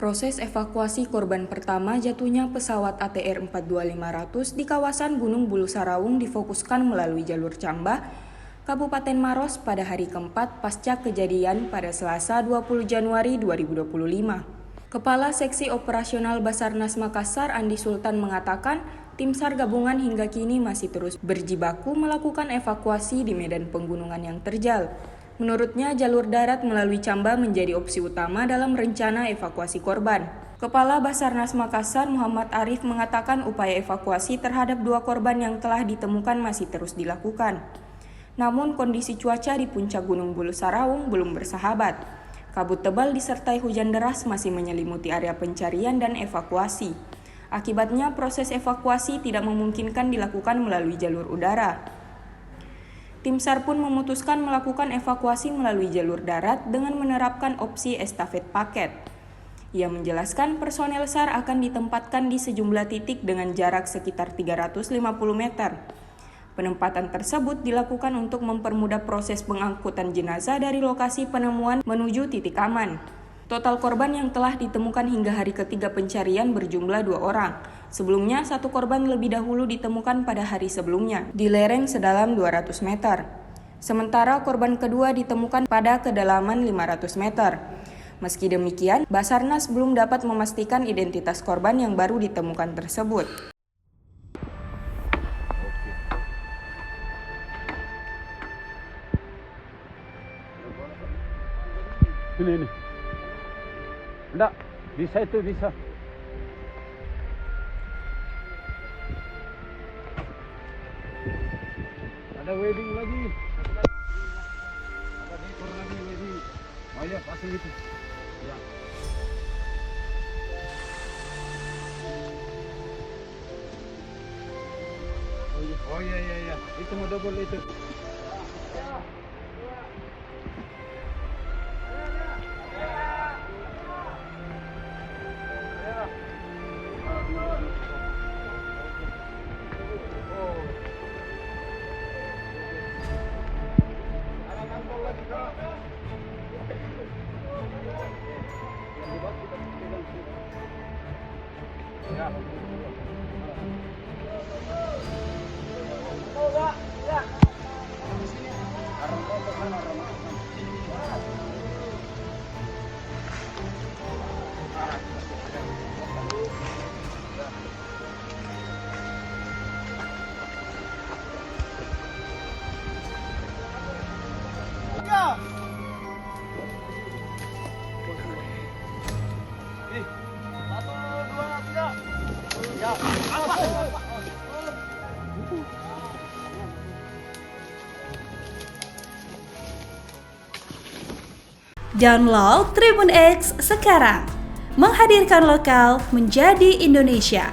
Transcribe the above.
Proses evakuasi korban pertama jatuhnya pesawat ATR 42500 di kawasan Gunung Bulu Sarawung difokuskan melalui jalur Cambah, Kabupaten Maros pada hari keempat pasca kejadian pada Selasa 20 Januari 2025. Kepala Seksi Operasional Basarnas Makassar Andi Sultan mengatakan, tim SAR gabungan hingga kini masih terus berjibaku melakukan evakuasi di medan penggunungan yang terjal. Menurutnya, jalur darat melalui Cambah menjadi opsi utama dalam rencana evakuasi korban. Kepala Basarnas Makassar Muhammad Arif mengatakan upaya evakuasi terhadap 2 korban yang telah ditemukan masih terus dilakukan. Namun kondisi cuaca di puncak Gunung Bulu Sarawung belum bersahabat. Kabut tebal disertai hujan deras masih menyelimuti area pencarian dan evakuasi. Akibatnya proses evakuasi tidak memungkinkan dilakukan melalui jalur udara. Tim SAR pun memutuskan melakukan evakuasi melalui jalur darat dengan menerapkan opsi estafet paket. Ia menjelaskan personel SAR akan ditempatkan di sejumlah titik dengan jarak sekitar 350 meter. Penempatan tersebut dilakukan untuk mempermudah proses pengangkutan jenazah dari lokasi penemuan menuju titik aman. Total korban yang telah ditemukan hingga hari ketiga pencarian berjumlah 2 orang. Sebelumnya, 1 korban lebih dahulu ditemukan pada hari sebelumnya, di lereng sedalam 200 meter. Sementara korban kedua ditemukan pada kedalaman 500 meter. Meski demikian, Basarnas belum dapat memastikan identitas korban yang baru ditemukan tersebut. Ini. Enggak, bisa itu bisa. Ada wedding lagi. Ada dekor lagi wedding. Oh ya, pasang itu. Ya. Oh iya. Itu mau double itu. Download Tribun X sekarang, menghadirkan lokal menjadi Indonesia.